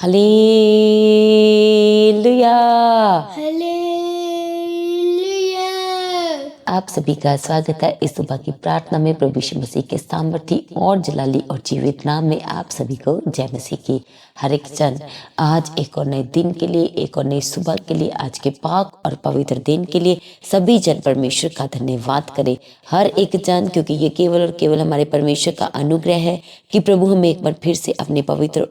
Hallelujah. Hallelujah. आप सभी का स्वागत है इस सुबह की प्रार्थना में। प्रभु यीशु मसीह के सामर्थी और जलाली और जीवित नाम में आप सभी को जय मसीह की। हर एक जन आज एक और नए दिन के लिए, एक और नई सुबह के लिए, आज के पाक और पवित्र दिन के लिए सभी जन परमेश्वर का धन्यवाद करें। हर एक जन, क्योंकि ये केवल और केवल हमारे परमेश्वर का अनुग्रह है कि प्रभु हमें एक बार फिर से अपने पवित्र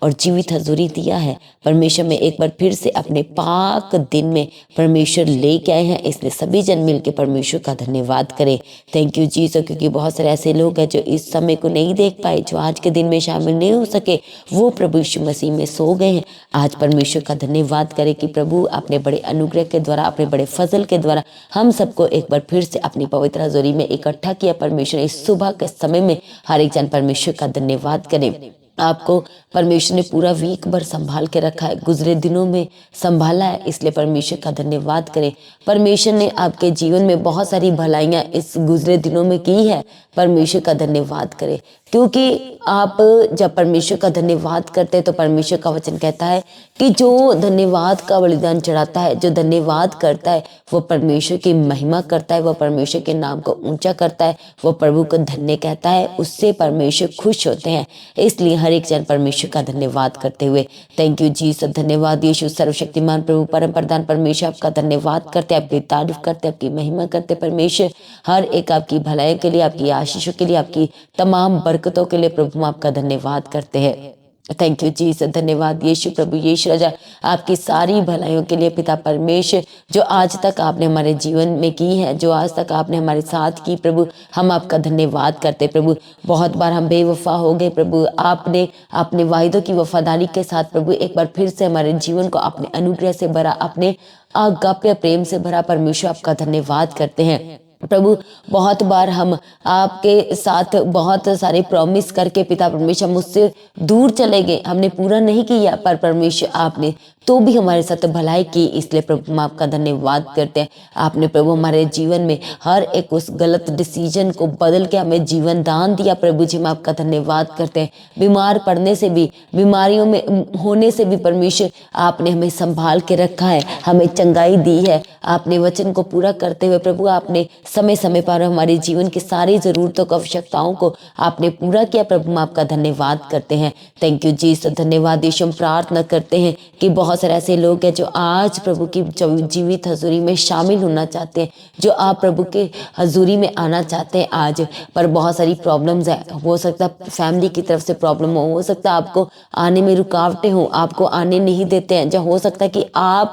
और जीवित हजूरी दिया है। परमेश्वर में एक बार फिर से अपने पाक दिन में परमेश्वर लेके आए हैं, इसलिए सभी जन मिलकर परमेश्वर का धन्यवाद करें। थैंक यू जीसस, क्योंकि बहुत सारे ऐसे लोग हैं जो इस समय को नहीं देख पाए, जो आज के दिन में शामिल नहीं हो सके, वो प्रभु यीशु मसीह में सो गए हैं। आज परमेश्वर का धन्यवाद करें कि प्रभु अपने बड़े अनुग्रह के द्वारा, अपने बड़े फजल के द्वारा हम सबको एक बार फिर से अपनी पवित्र हजूरी में इकट्ठा किया। परमेश्वर इस सुबह के समय में हर एक जन परमेश्वर का धन्यवाद करें। आपको परमेश्वर ने पूरा वीक भर संभाल के रखा है, गुजरे दिनों में संभाला है, इसलिए परमेश्वर का धन्यवाद करें। परमेश्वर ने आपके जीवन में बहुत सारी भलाइयाँ इस गुजरे दिनों में की है, परमेश्वर का धन्यवाद करें। क्योंकि आप जब परमेश्वर का धन्यवाद करते हैं तो परमेश्वर का वचन कहता है कि जो धन्यवाद का बलिदान चढ़ाता है, जो धन्यवाद करता है, वो परमेश्वर की महिमा करता है, वह परमेश्वर के नाम को ऊंचा करता है, वो प्रभु को धन्य कहता है, उससे परमेश्वर खुश होते हैं। इसलिए हर एक जन परमेश्वर का धन्यवाद करते हुए थैंक यू जीसस, धन्यवाद यीशु, सर्वशक्तिमान प्रभु परम प्रधान परमेश्वर, आपका धन्यवाद करते, आपकी तारीफ करते, आपकी महिमा करते। परमेश्वर हर एक आपकी भलाई के लिए, आपकी आशीषों के लिए, आपकी तमाम बरकतों के लिए प्रभु हम आपका धन्यवाद करते हैं। थैंक यू जीसस, धन्यवाद यीशु, प्रभु यीशु राजा, आपकी सारी भलाइयों के लिए पिता परमेश्वर, जो आज तक आपने हमारे जीवन में की है, जो आज तक आपने हमारे साथ की, प्रभु हम आपका धन्यवाद करते। प्रभु बहुत बार हम बेवफा हो गए, प्रभु आपने अपने वायदों की वफादारी के साथ प्रभु एक बार फिर से हमारे जीवन को अपने अनुग्रह से भरा, अपने अगाप्य प्रेम से भरा। परमेश्वर आपका धन्यवाद करते हैं। प्रभु बहुत बार हम आपके साथ बहुत सारे प्रॉमिस करके पिता परमेश्वर मुझसे दूर चले गए, हमने पूरा नहीं किया, पर परमेश्वर आपने तो भी हमारे साथ भलाई की, इसलिए प्रभु हम आपका धन्यवाद करते हैं। आपने प्रभु हमारे जीवन में हर एक उस गलत डिसीजन को बदल के हमें जीवन दान दिया। प्रभु जी हम आपका धन्यवाद करते हैं। बीमार पड़ने से भी, बीमारियों में होने से भी परमेश्वर आपने हमें संभाल के रखा है, हमें चंगाई दी है। आपने वचन को पूरा करते हुए प्रभु आपने समय समय पर हमारे जीवन की सारी ज़रूरतों को, आवश्यकताओं को आपने पूरा किया। प्रभु हम आपका धन्यवाद करते हैं। थैंक यू जीसस, धन्यवाद यीशु। हम प्रार्थना करते हैं कि बहुत सारे ऐसे लोग हैं जो आज प्रभु की जीवित हजूरी में शामिल होना चाहते हैं, जो आप प्रभु के हजूरी में आना चाहते हैं आज, पर बहुत सारी प्रॉब्लम्स है। हो सकता है फैमिली की तरफ से प्रॉब्लम हो सकता है आपको आने में रुकावटें हो, आपको आने नहीं देते हैं, जो हो सकता है कि आप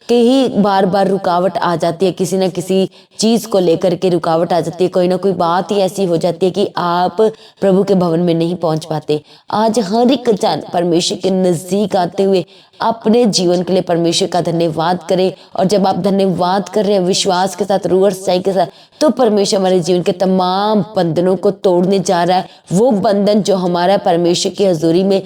के ही बार बार रुकावट आ जाती है, किसी न किसी चीज़ को लेकर के रुकावट आ जाती है, कोई ना कोई बात ही ऐसी हो जाती है कि आप प्रभु के भवन में नहीं पहुंच पाते। आज हर एक जन परमेश्वर के नज़दीक आते हुए अपने जीवन के लिए परमेश्वर का धन्यवाद करें। और जब आप धन्यवाद कर रहे हैं विश्वास के साथ, रूह और सच्चाई के साथ, तो परमेश्वर हमारे जीवन के तमाम बंधनों को तोड़ने जा रहा है। वो बंधन जो हमारा परमेश्वर की हजूरी में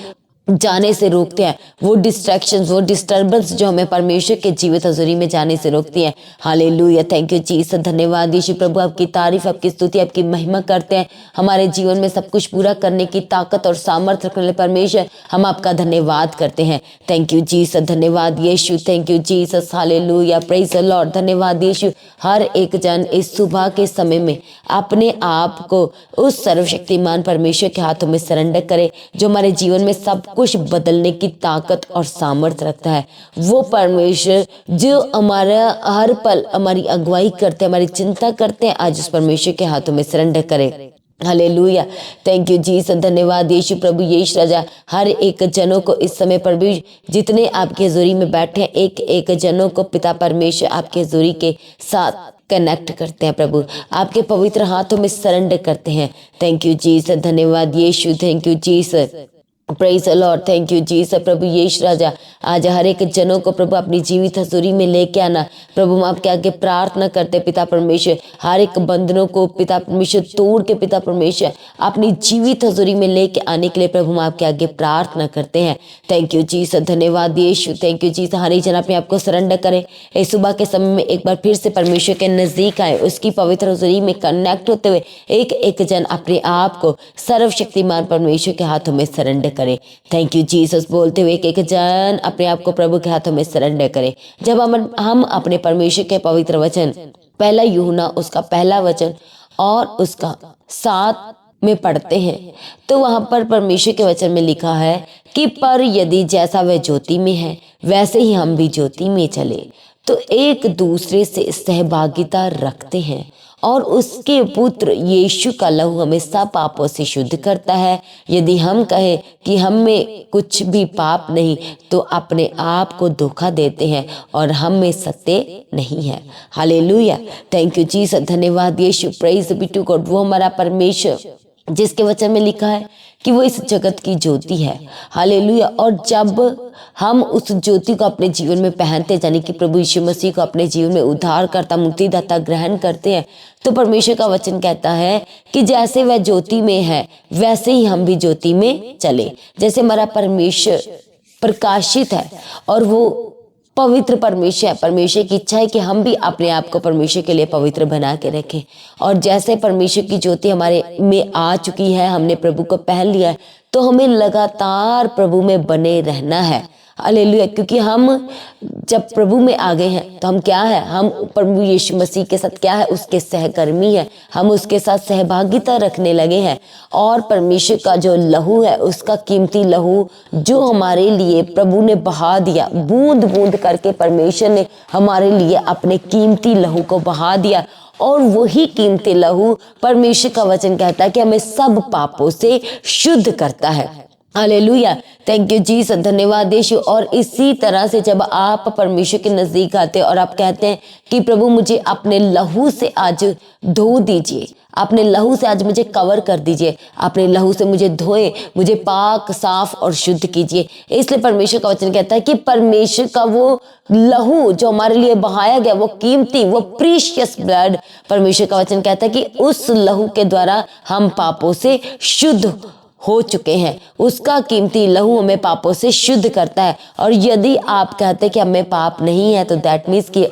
जाने से रोकते हैं, वो डिस्ट्रैक्शंस, वो डिस्टर्बेंस जो हमें परमेश्वर के जीवित हजूरी में जाने से रोकती हैं। हालेलुया, थैंक यू जीसस, धन्यवाद यीशु। प्रभु आपकी तारीफ, आपकी स्तुति, आपकी महिमा करते हैं। हमारे जीवन में सब कुछ पूरा करने की ताकत और सामर्थ्य रखने वाले परमेश्वर हम आपका धन्यवाद करते हैं। थैंक यू जीसस, धन्यवाद Yeshu, thank you Jesus, hallelujah, praise the Lord, धन्यवाद यीशु। हर एक जन इस सुबह के समय में अपने आप को उस सर्वशक्तिमान परमेश्वर के हाथों में सरेंडर करे, जो हमारे जीवन में सब कुछ बदलने की ताकत और सामर्थ्य रखता है। वो परमेश्वर जो हमारा हर पल हमारी अगुवाई करते हैं, हमारी चिंता करते हैं, आज उस परमेश्वर के हाथों में सरेंडर करें। हालेलुया, थैंक यू जीसस, धन्यवाद यीशु, प्रभु यीशु राजा। हर एक जनों को इस समय प्रभु जितने आपकी हजूरी में बैठे हैं, एक एक जनों को पिता परमेश्वर आपकी हजूरी के साथ कनेक्ट करते हैं, प्रभु आपके पवित्र हाथों में सरेंडर करते हैं। थैंक यू जीसस, धन्यवाद Yeshu, thank you Jesus, praise the Lord, thank you Jesus. प्रभु यीशु राजा, आज हर एक जनों को प्रभु अपनी जीवित हजूरी में लेके आना। प्रभु हम आपके आगे प्रार्थना करते पिता परमेश्वर, हर एक बंधनों को पिता परमेश्वर तोड़ के पिता परमेश्वर अपनी जीवित हजूरी में लेके आने के लिए प्रभु हम आपके आगे प्रार्थना करते हैं। थैंक यू जीसस, धन्यवाद यीशु, थैंक यू जीसस। हर एक जन अपने आप को सरेंडर करे, इस सुबह के समय में एक बार फिर से परमेश्वर के नजदीक आए, उसकी पवित्र हजूरी में कनेक्ट होते हुए एक एक जन अपने आप को सर्वशक्तिमान परमेश्वर के हाथों में सरेंडर करे। थैंक यू जीसस बोलते हुए एक जन अपने आप को प्रभु के हाथों में सरेंडर करे। जब हम अपने परमेश्वर के पवित्र वचन पहला यूहन्ना उसका पहला वचन और उसका 7 में पढ़ते हैं तो वहां पर परमेश्वर के वचन में लिखा है कि पर यदि जैसा वह ज्योति में है वैसे ही हम भी ज्योति में चले तो एक दूसरे से सहभागिता रखते हैं और उसके पुत्र यीशु का लहू हमें सब पापों से शुद्ध करता है। यदि हम कहें कि हम में कुछ भी पाप नहीं तो अपने आप को धोखा देते हैं और हम में सत्य नहीं है। हालेलुया, थैंक यू जीसस, धन्यवाद यीशु, प्रेज बी टू गॉड। वो हमारा परमेश्वर जिसके वचन में लिखा है कि वो इस जगत की ज्योति है। हालेलुया, और जब हम उस ज्योति को अपने जीवन में पहनते यानी कि प्रभु यीशु मसीह को अपने जीवन में उद्धारकर्ता मुक्तिदाता ग्रहण करते हैं तो परमेश्वर का वचन कहता है कि जैसे वह ज्योति में है वैसे ही हम भी ज्योति में चले। जैसे हमारा परमेश्वर प्रकाशित है और वो पवित्र परमेश्वर है, परमेश्वर की इच्छा है कि हम भी अपने आप को परमेश्वर के लिए पवित्र बना के रखें। और जैसे परमेश्वर की ज्योति हमारे में आ चुकी है, हमने प्रभु को पहन लिया है, तो हमें लगातार प्रभु में बने रहना है। हालेलुया, क्योंकि हम जब प्रभु में आ गए हैं तो हम क्या है, हम प्रभु यीशु मसीह के साथ क्या है, उसके सहकर्मी है, हम उसके साथ सहभागिता रखने लगे हैं। और परमेश्वर का जो लहू है, उसका कीमती लहू जो हमारे लिए प्रभु ने बहा दिया, बूंद बूंद करके परमेश्वर ने हमारे लिए अपने कीमती लहू को बहा दिया। और वही कीमती लहू परमेश्वर का वचन कहता है कि हमें सब पापों से शुद्ध करता है। हालेलुया, थैंक यू जीसस, धन्यवाद यीशु। और इसी तरह से जब आप परमेश्वर के नजदीक आते हैं और आप कहते हैं कि प्रभु मुझे अपने लहू से आज धो दीजिए, अपने लहू से आज मुझे कवर कर दीजिए, अपने लहू से मुझे धोए, मुझे पाक साफ और शुद्ध कीजिए। इसलिए परमेश्वर का वचन कहता है कि परमेश्वर का वो लहू जो हमारे लिए बहाया गया, वो कीमती, वो प्रीशियस ब्लड, परमेश्वर का वचन कहता है कि उस लहू के द्वारा हम पापों से शुद्ध हो चुके हैं। उसका कीमती लहू हमें पापों से शुद्ध करता है। और यदि आप कहते हैं कि हमें पाप नहीं है तो दैट मीन्स कि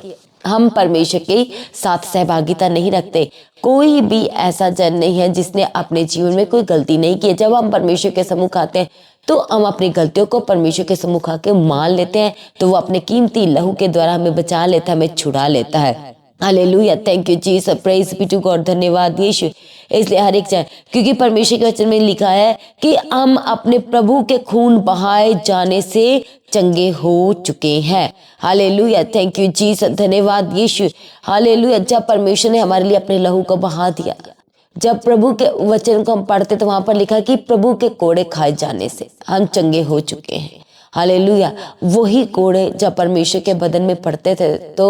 हम परमेश्वर के साथ सहभागिता नहीं रखते। कोई भी ऐसा जन नहीं है जिसने अपने जीवन में कोई गलती नहीं की है। जब हम परमेश्वर के सम्मुख आते हैं तो हम अपनी गलतियों को परमेश्वर के सम्मुख आके मान लेते हैं, तो वो अपने कीमती लहू के द्वारा हमें बचा लेता है, हमें छुड़ा लेता है। Hallelujah, thank you Jesus, praise be to God, धन्यवाद यीशु। इसलिए हर एक जन, क्योंकि परमेश्वर के वचन में लिखा है कि हम अपने प्रभु के खून बहाए जाने से चंगे हो चुके हैं। हालेलुया, थैंक यू जीसस, धन्यवाद यीशु। हालेलुया, जब परमेश्वर ने हमारे लिए अपने लहू को बहा दिया, जब प्रभु के वचन को हम पढ़ते तो वहां पर लिखा कि प्रभु के कोड़े खाए जाने से हम चंगे हो चुके हैं। हालेलुया, वही कोड़े जब परमेश्वर के बदन में पड़ते थे तो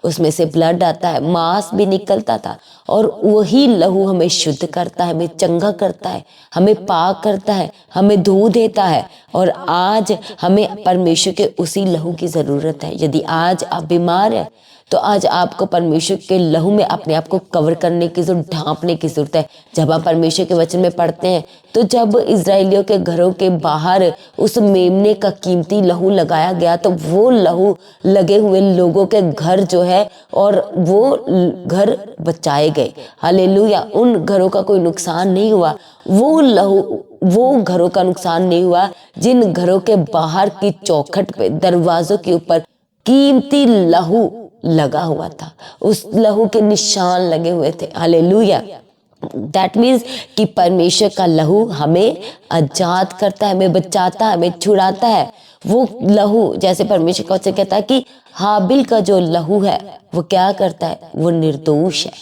उसमें से ब्लड आता है, मांस भी निकलता था, और वही लहू हमें शुद्ध करता है, हमें चंगा करता है, हमें पाक करता है, हमें धो देता है। और आज हमें परमेश्वर के उसी लहू की जरूरत है। यदि आज आप बीमार हैं तो आज आपको परमेश्वर के लहू में अपने आप को कवर करने की जरूरत, ढांपने की जरूरत है। जब आप परमेश्वर के वचन में पढ़ते हैं तो जब इजराइलियों के घरों के बाहर उस मेमने का कीमती लहू लगाया गया तो वो लहू लगे हुए लोगों के घर जो है और वो घर बचाए गए। हालेलुया, उन घरों का कोई नुकसान नहीं हुआ, वो लहू वो घरों का नुकसान नहीं हुआ जिन घरों के बाहर की चौखट पे, दरवाजों के ऊपर कीमती लहू लगा हुआ था, उस लहू के निशान लगे हुए थे। हालेलुया, दैट मीन्स कि परमेश्वर का लहू हमें आजाद करता है, हमें बचाता है, हमें छुड़ाता है। वो लहू, जैसे परमेश्वर का वचन कहता है कि हाबिल का जो लहू है वो क्या करता है, वो निर्दोष है।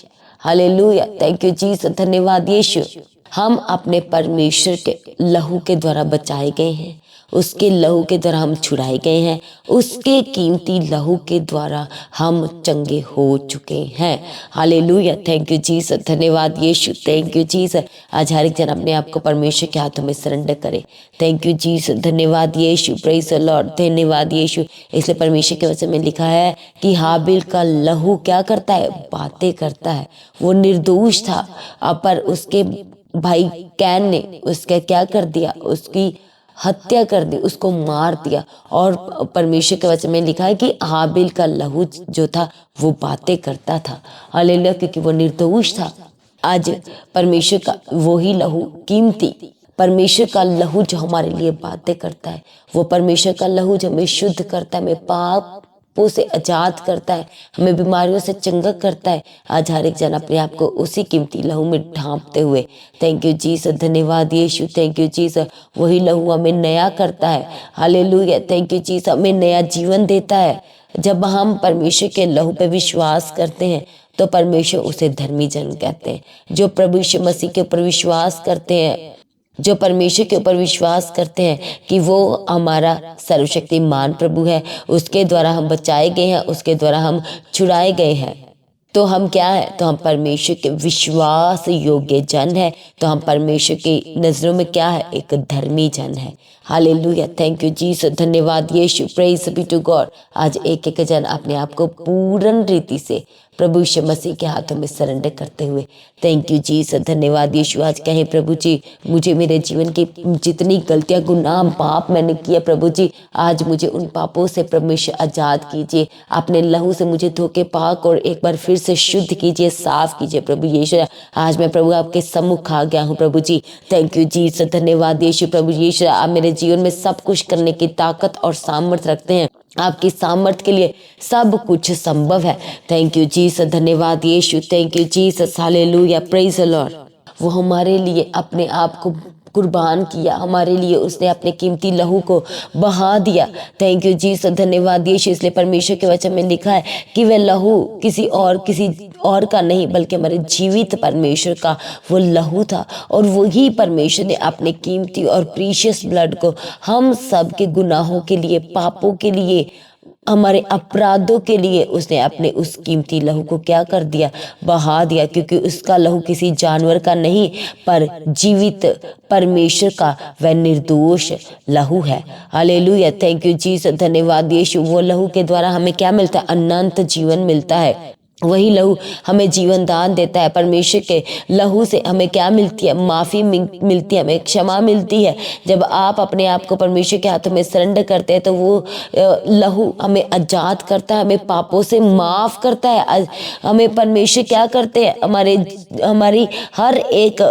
हालेलुया, थैंक यू जीसस, धन्यवाद यीशु। हम अपने परमेश्वर के लहू के द्वारा बचाए गए हैं, उसके लहू के द्वारा हम छुड़ाए गए हैं, उसके कीमती लहू के द्वारा हम चंगे हो चुके हैं। हालेलुया, थैंक यू जीसस, धन्यवाद यीशु, थैंक यू जीसस। आज हर एक जन अपने आप को परमेश्वर के हाथों में सरेंडर करे। थैंक यू जीसस, धन्यवाद यीशु, प्रेज द लॉर्ड, धन्यवाद यीशु। इसलिए परमेश्वर के वचन में लिखा है कि हाबिल का लहू क्या करता है, बातें करता है। वो निर्दोष था, पर उसके भाई कैन ने उसका क्या कर दिया, उसकी हत्या कर दी, उसको मार दिया। और परमेश्वर के वचन में लिखा है कि हाबिल का लहू जो था वो बातें करता था। हालेलुया, क्योंकि वो निर्दोष था। आज परमेश्वर का वही लहू कीमती परमेश्वर का लहू जो हमारे लिए बातें करता है, वो परमेश्वर का लहू जो हमें शुद्ध करता है, हमें पापों से आजाद करता है, हमें बीमारियों से चंगा करता है। आज हर एक जन अपने आप को उसी कीमती लहू में ढांपते हुए, थैंक यू जीसस, धन्यवाद यीशु, थैंक यू जीसस, वही लहू हमें नया करता है। हालेलुया, थैंक यू जीसस, हमें नया जीवन देता है। जब हम परमेश्वर के लहू पे विश्वास करते हैं तो परमेश्वर उसे धर्मी जन कहते हैं। जो प्रभु यीशु मसीह के ऊपर विश्वास करते हैं, जो परमेश्वर के ऊपर विश्वास करते हैं कि वो हमारा सर्वशक्तिमान प्रभु है, उसके द्वारा हम बचाए गए हैं, उसके द्वारा हम छुड़ाए गए हैं, तो हम क्या है, तो हम परमेश्वर के विश्वास योग्य जन है। तो हम परमेश्वर की नजरों में क्या है, एक धर्मी जन है। हालेलुया, थैंक यू जीसस, धन्यवाद यीशु, प्रेज बी टू गॉड। आज एक एक जन अपने आप को पूर्ण रीति से प्रभु यीशु मसीह के हाथों में सरेंडर करते हुए, थैंक यू जीसस, धन्यवाद यीशु। आज कहें प्रभु जी, मुझे मेरे जीवन की जितनी गलतियां, गुनाह, पाप मैंने किया प्रभु जी, आज मुझे उन पापों से परमेश्वर आजाद कीजिए। अपने लहू से मुझे धोके पाक और एक बार फिर से शुद्ध कीजिए, साफ कीजिए प्रभु यीशु। आज मैं प्रभु आपके सम्मुख आ गया हूँ प्रभु जी, थैंक यू जीसस, धन्यवाद यीशु। प्रभु यीशु, आप मेरे जीवन में सब कुछ करने की ताकत और सामर्थ रखते हैं। आपकी सामर्थ के लिए सब कुछ संभव है। थैंक यू जीसस, धन्यवाद Yeshu, thank you Jesus, hallelujah, praise the Lord. वो हमारे लिए अपने आप को कुर्बान किया, हमारे लिए उसने अपने कीमती लहू को बहा दिया। थैंक यू जीसस, धन्यवाद यीशु। इसलिए परमेश्वर के वचन में लिखा है कि वह लहू किसी और का नहीं, बल्कि हमारे जीवित परमेश्वर का वो लहू था। और वही परमेश्वर ने अपने कीमती और प्रीशियस ब्लड को हम सब के गुनाहों के लिए, पापों के लिए, हमारे अपराधों के लिए उसने अपने उस कीमती लहू को क्या कर दिया, बहा दिया। क्योंकि उसका लहू किसी जानवर का नहीं, पर जीवित परमेश्वर का वह निर्दोष लहू है। हालेलुया, थैंक यू जीसस, धन्यवाद यीशु। वो लहू के द्वारा हमें क्या मिलता है, अनंत जीवन मिलता है। वही लहू हमें जीवन दान देता है। परमेश्वर के लहू से हमें क्या मिलती है, माफ़ी मिलती है, हमें क्षमा मिलती है। जब आप अपने आप को परमेश्वर के हाथों में सरेंडर करते हैं तो वो लहू हमें आजाद करता है, हमें पापों से माफ़ करता है। हमें परमेश्वर क्या करते हैं, हमारी हर एक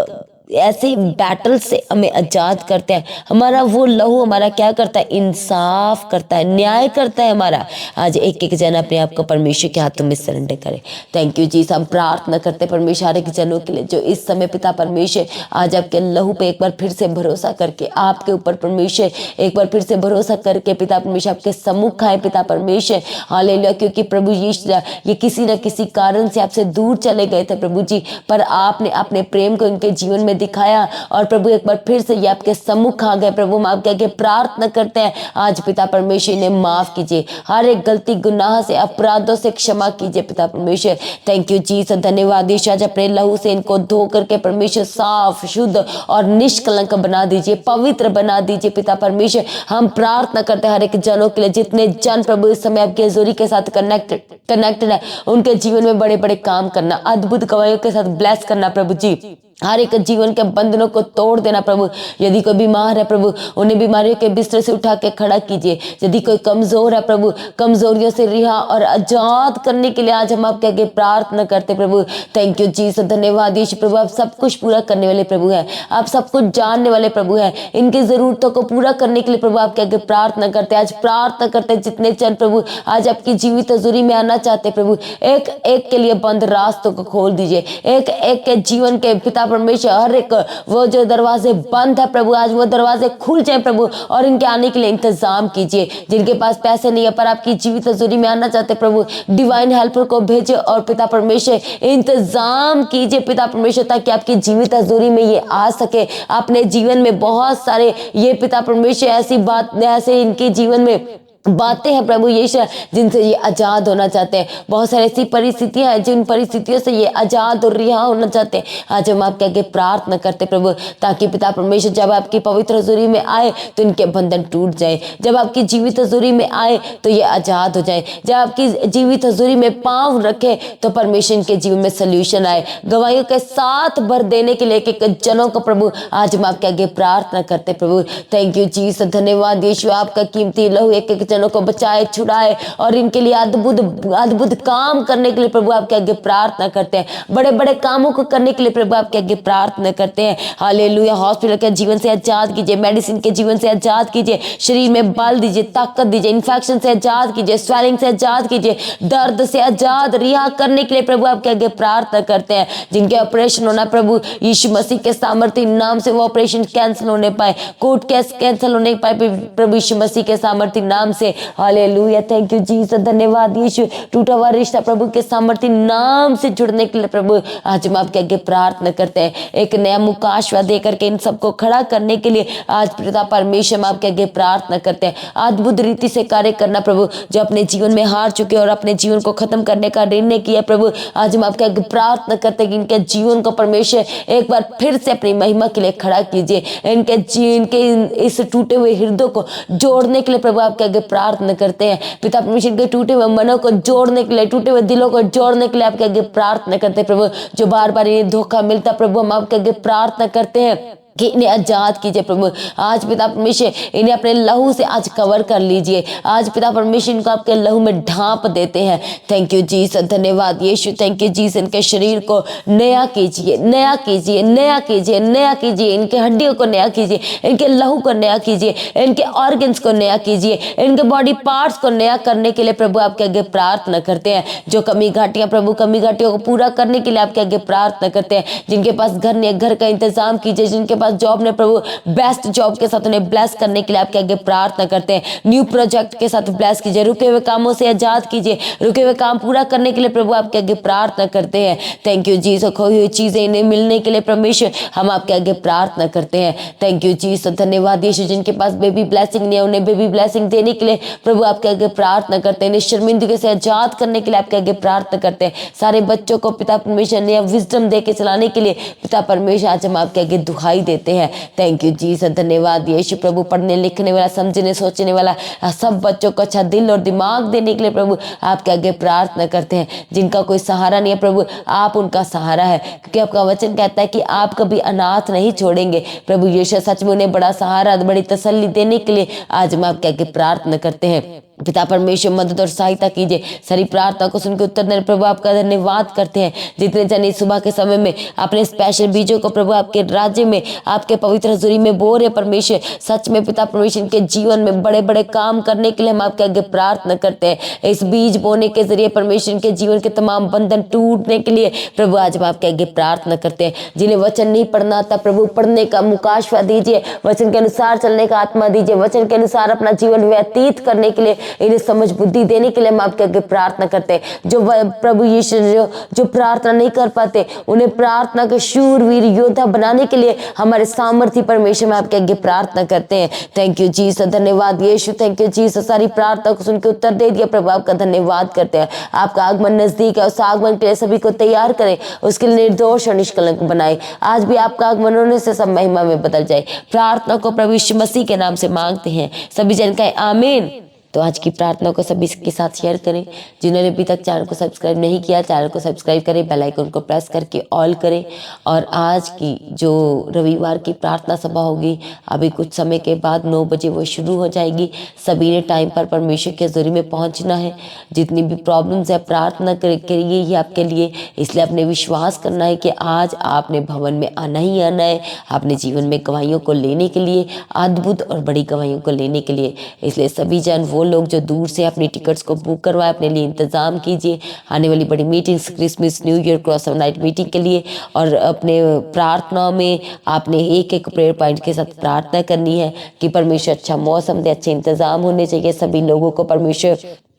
ऐसे बैटल से हमें आजाद करते हैं। हमारा वो लहू हमारा क्या करता है, इंसाफ करता है, न्याय करता है हमारा। आज एक एक जन अपने आप को परमेश्वर के हाथों में सरेंडर करे। Thank you Jesus. हम प्रार्थना करते हैं परमेश्वर हर एक जनों के लिए जो इस समय पिता परमेश्वर आज आपके लहू पे एक बार फिर से भरोसा करके, आपके ऊपर परमेश्वर एक बार फिर से भरोसा करके पिता परमेश्वर आपके सम्मुख आए पिता परमेश्वर। हालेलुया, क्योंकि प्रभु यीशु ये किसी न किसी कारण से आपसे दूर चले गए थे प्रभु जी, पर आपने अपने प्रेम को इनके जीवन में दिखाया और प्रभु एक बार फिर से ये आपके सम्मुख आ गए। प्रभु हम आपके आगे प्रार्थना करते हैं, आज पिता परमेश्वर ने माफ कीजिए, हर एक गलती, गुनाह से, अपराधों से क्षमा कीजिए पिता परमेश्वर। थैंक यू जीसस, धन्यवाद यीशु। आज अपने लहू से इनको धो करके परमेश्वर साफ, शुद्ध और निष्कलंक बना दीजिए, पवित्र बना दीजिए पिता परमेश्वर। हम प्रार्थना करते हैं हर एक जनों के लिए, जितने जन प्रभु इस समय आपके हजूरी के साथ कनेक्टेड है, उनके जीवन में बड़े बड़े काम करना, अद्भुत गवाहियों के साथ ब्लेस करना प्रभु जी। हर एक जीवन के बंधनों को तोड़ देना प्रभु। यदि कोई बीमार है प्रभु, उन्हें बीमारियों के बिस्तर से उठा के खड़ा कीजिए। यदि कोई कमजोर है प्रभु, कमजोरियों से रिहा और आजाद करने के लिए आज हम आपके आगे प्रार्थना करते प्रभु। थैंक यू जीसस, धन्यवाद यीशु। प्रभु आप सब कुछ पूरा करने वाले प्रभु है, आप सब कुछ जानने वाले प्रभु है। इनकी जरूरतों को पूरा करने के लिए प्रभु आपके आगे प्रार्थना करते हैं। आज प्रार्थना करते हैं जितने जन प्रभु आज आपकी जीवित हजूरी में आना चाहते प्रभु, एक एक के लिए बंद रास्तों को खोल दीजिए। एक एक के जीवन के पिता परमेश्वर, हर एक वो जो दरवाजे बंद है प्रभु, आज वो दरवाजे खुल जाए प्रभु और इनके आने के लिए इंतजाम कीजिए। जिनके पास पैसे नहीं है पर आपकी जीवित हजूरी में आना चाहते प्रभु, डिवाइन हेल्पर को भेजे और पिता परमेश्वर इंतजाम कीजिए पिता परमेश्वर, ताकि आपकी जीवित हजूरी में ये आ सके। अपने जीवन में बहुत सारे ये पिता परमेश्वर ऐसे इनके जीवन में बातें हैं प्रभु यीशु जिनसे ये आजाद होना चाहते हैं। बहुत सारी ऐसी परिस्थितियां हैं जिन परिस्थितियों से ये आजाद और रिहा होना चाहते हैं। आज हम आपके आगे प्रार्थना करते प्रभु, ताकि पिता परमेश्वर जब आपकी पवित्र हजूरी में आए तो इनके बंधन टूट जाए, जब आपकी जीवित हजूरी में आए तो ये आजाद हो जाए, जब आपकी जीवित हजूरी में पांव रखे तो परमेश्वर के जीवन में सोल्यूशन आए। गवाहियों के साथ भर देने के लिए एक जनों को प्रभु आज हम आपके आगे प्रार्थना करते प्रभु। थैंक यू जीसस, धन्यवाद यीशु। आपका कीमती लहू एक एक जनों को बचाए, छुड़ाए और इनके लिए अद्भुत अद्भुत काम करने के लिए प्रभु आपके आगे प्रार्थना करते हैं। बड़े बड़े कामों को करने के लिए प्रभु आपके आगे प्रार्थना करते हैं। हालेलुया। हॉस्पिटल के जीवन से आजाद कीजिए, मेडिसिन के जीवन से आजाद कीजिए, शरीर में बल दीजिए, ताकत दीजिए, इन्फेक्शन से आजाद कीजिए, स्वेलिंग से आजाद कीजिए, दर्द से आजाद रिहा करने के लिए प्रभु आपके आगे प्रार्थना करते हैं। जिनके ऑपरेशन होना प्रभु यीशु मसीह के सामर्थ्य नाम से वो ऑपरेशन कैंसिल होने पाए, कोर्ट केस कैंसिल होने पाए प्रभु यीशु मसीह के सामर्थ्य नाम से। हालेलुया। Thank you Jesus. धन्यवाद यीशु। टूटा हुआ रिश्ता प्रभु के सामर्थ्य नाम से जुड़ने के लिए प्रभु आज हम आपके आगे प्रार्थना करते हैं। एक नया मुकाशवा दे करके इन सबको खड़ा करने के लिए आज पिता परमेश्वर हम आपके आगे प्रार्थना करते हैं। अद्भुत रीति से कार्य करना प्रभु, जो अपने जीवन में हार चुके और अपने जीवन को खत्म करने का निर्णय किया प्रभु, आज हम आपके आगे प्रार्थना करते हैं कि इनके जीवन को परमेश्वर एक बार फिर से अपनी महिमा के लिए खड़ा कीजिए। इनके इस टूटे हुए हृदय को जोड़ने के लिए प्रभु आपके आगे प्रार्थना करते हैं। पिता परमेश्वर के टूटे हुए मनों को जोड़ने के लिए, टूटे हुए दिलों को जोड़ने के लिए आपके आगे प्रार्थना करते हैं प्रभु। जो बार बार इन्हें धोखा मिलता प्रभु, हम आपके आगे प्रार्थना करते हैं कि इन्हें आजाद कीजिए प्रभु। आज पिता परमेश्वर इन्हें अपने लहू से आज कवर कर लीजिए। आज पिता परमेश्वर इनको आपके लहू में ढांप देते हैं। Thank you Jesus. धन्यवाद यीशु। Thank you Jesus. इनके शरीर को नया कीजिए, नया कीजिए, नया कीजिए, नया कीजिए। इनके हड्डियों को नया कीजिए, इनके लहू को नया कीजिए, इनके ऑर्गन्स को नया कीजिए, इनके बॉडी पार्ट्स को नया करने के लिए प्रभु आपके आगे प्रार्थना करते हैं। जो कमी घाटियां प्रभु, कमी घाटियों को पूरा करने के लिए आपके आगे प्रार्थना करते हैं। जिनके पास घर नहीं है, घर का इंतजाम कीजिए। जिनके जॉब ने प्रभु, बेस्ट जॉब के साथ उन्हें ब्लेस करने के लिए आपके आगे प्रार्थना करते हैं। न्यू प्रोजेक्ट के साथ ब्लेस कीजिए, रुके हुए कामों से आजाद कीजिए, रुके हुए काम पूरा करने के लिए प्रभु आपके आगे प्रार्थना करते हैं। Thank you Jesus. खोई हुई चीजें इन्हें मिलने के लिए परमेश्वर हम आपके आगे प्रार्थना करते हैं। Thank you Jesus. धन्यवाद यीशु। जिनके पास बेबी ब्लेसिंग नहीं है, उन्हें बेबी ब्लेसिंग देने के लिए प्रभु आपके आगे प्रार्थना करते हैं। इन्हें शर्मिंदगी से आजाद करने के लिए आपके आगे प्रार्थना करते हैं। सारे बच्चों को पिता परमेश्वर ने विजडम दे के चलाने के लिए पिता परमेश्वर आज हम आपके आगे दुहाई देते हैं। Thank you Jesus. धन्यवाद यीशु प्रभु। पढ़ने लिखने वाला, समझने सोचने वाला सब बच्चों को अच्छा दिल और दिमाग देने के लिए प्रभु आपके आगे प्रार्थना करते हैं। जिनका कोई सहारा नहीं है प्रभु, आप उनका सहारा है, क्योंकि आपका वचन कहता है कि आप कभी अनाथ नहीं छोड़ेंगे। प्रभु यीशु सच में उन्हें बड़ा सहारा, बड़ी तसल्ली देने के लिए आज हम आपके आगे प्रार्थना करते हैं। पिता परमेश्वर मदद और सहायता कीजिए। सारी प्रार्थना को सुनकर उत्तर देने प्रभु आपका धन्यवाद करते हैं। जितने जन इस सुबह के समय में अपने स्पेशल बीजों को प्रभु आपके राज्य में, आपके पवित्र हजूरी में बो रहे परमेश्वर, सच में पिता परमेश्वर के जीवन में बड़े बड़े काम करने के लिए हम आपके आगे प्रार्थना करते हैं। इस बीज बोने के जरिए परमेश्वर के जीवन के तमाम बंधन टूटने के लिए प्रभु आज हम आपके आगे प्रार्थना करते हैं। जिन्हें वचन नहीं पढ़ना आता प्रभु, पढ़ने का मुकाशवा दीजिए, वचन के अनुसार चलने का आत्मा दीजिए, वचन के अनुसार अपना जीवन व्यतीत करने के लिए इन्हें समझ बुद्धि देने के लिए हम आपके आगे प्रार्थना करते हैं। जो प्रभु यीशु जो प्रार्थना नहीं कर पाते, उन्हें प्रार्थना के शूरवीर योद्धा बनाने के लिए हमारे सामर्थ्य परमेश्वर में आपके आगे प्रार्थना करते हैं। Thank you Jesus. धन्यवाद यीशु। Thank you Jesus. सारी प्रार्थना को सुन के उत्तर दे दिया प्रभु, आपका धन्यवाद करते हैं। आपका आगमन नजदीक है, उस आगमन के लिए सभी को तैयार करें, उसके लिए निर्दोष और निष्कलंक बनाए। आज भी आपका आगमन होने से सब महिमा में बदल जाए। प्रार्थना को प्रभु यीशु मसीह के नाम से मांगते हैं। सभी जन कहें आमीन। तो आज की प्रार्थना को सभी के साथ शेयर करें। जिन्होंने अभी तक चैनल को सब्सक्राइब नहीं किया, चैनल को सब्सक्राइब करें, बेल आइकन को प्रेस करके ऑल करें। और आज की जो रविवार की प्रार्थना सभा होगी, अभी कुछ समय के बाद 9 बजे वो शुरू हो जाएगी। सभी ने टाइम पर परमेश्वर के ज़रिए में पहुंचना है। जितनी भी प्रॉब्लम्स है, प्रार्थना करिए ही आपके लिए। इसलिए अपने विश्वास करना है कि आज आपने भवन में आना ही आना है, अपने जीवन में गवाहियों को लेने के लिए, अद्भुत और बड़ी गवाहियों को लेने के लिए। इसलिए सभी जन, वो लोग जो दूर से अपनी टिकट्स को बुक करवाए, अपने लिए इंतज़ाम कीजिए। आने वाली बड़ी meetings, Christmas, new year, cross over night meeting के लिए, और अपने प्रार्थना में आपने एक एक प्रेयर पॉइंट के साथ प्रार्थना करनी है कि परमेश्वर अच्छा मौसम दे, अच्छे इंतज़ाम होने चाहिए। सभी लोगों को परमेश्वर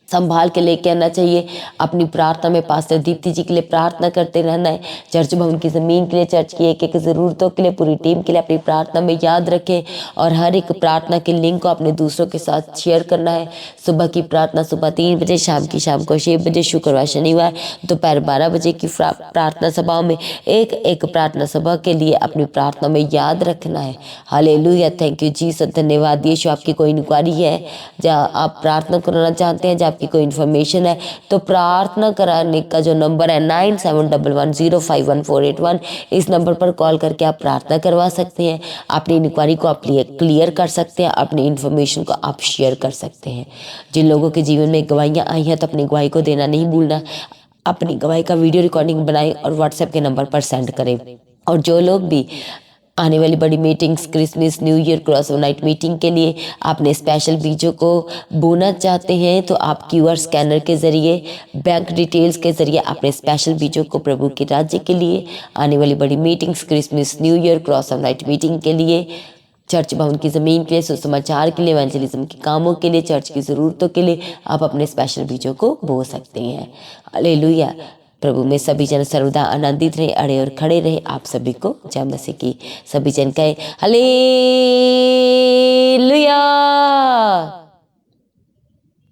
संभाल के लेके आना चाहिए। अपनी प्रार्थना में पास्टर दीप्ति जी के लिए प्रार्थना करते रहना है। चर्च भवन की ज़मीन के लिए, चर्च की एक एक ज़रूरतों के लिए, पूरी टीम के लिए अपनी प्रार्थना में याद रखें। और हर एक प्रार्थना के लिंक को अपने दूसरों के साथ शेयर करना है। सुबह की प्रार्थना सुबह 3 बजे, शाम को 6 बजे, शुक्रवार शनिवार दोपहर 12 बजे की प्रार्थना सभाओं में एक एक प्रार्थना सभा के लिए अपनी प्रार्थना में याद रखना है। हालेलुया। Thank you Jesus. धन्यवाद यीशु। आपकी कोई इंक्वायरी है, जहाँ आप प्रार्थना करना चाहते हैं, जहाँ आपकी कोई इन्फॉर्मेशन है तो प्रार्थना कराने का जो नंबर है 9711051481, इस नंबर पर कॉल करके आप प्रार्थना करवा सकते हैं। अपनी इंक्वायरी को आप क्लियर कर सकते हैं, अपनी इन्फॉर्मेशन को आप शेयर कर सकते हैं। जिन लोगों के जीवन में गवाहियाँ आई हैं तो अपनी गवाही को देना नहीं भूलना। अपनी गवाही का वीडियो रिकॉर्डिंग बनाएं और व्हाट्सएप के नंबर पर सेंड करें। और जो लोग भी आने वाली बड़ी meetings, Christmas, new year, cross over night meeting के लिए आपने स्पेशल बीजों को बोना चाहते हैं तो आप क्यूआर स्कैनर के ज़रिए, बैंक डिटेल्स के ज़रिए अपने स्पेशल बीजों को प्रभु के राज्य के लिए, आने वाली बड़ी meetings, Christmas, new year, cross over night meeting के लिए, चर्च भवन की ज़मीन के लिए, सुसमाचार के लिए, इवेंजलिज्म के कामों के लिए, चर्च की ज़रूरतों के लिए आप अपने स्पेशल बीजों को बो सकते हैं। हालेलुया। प्रभु में सभी जन सर्वदा आनंदित रहे, अड़े और खड़े रहे। आप सभी को जय मसीह की। सभी जन कहे हालेलुया।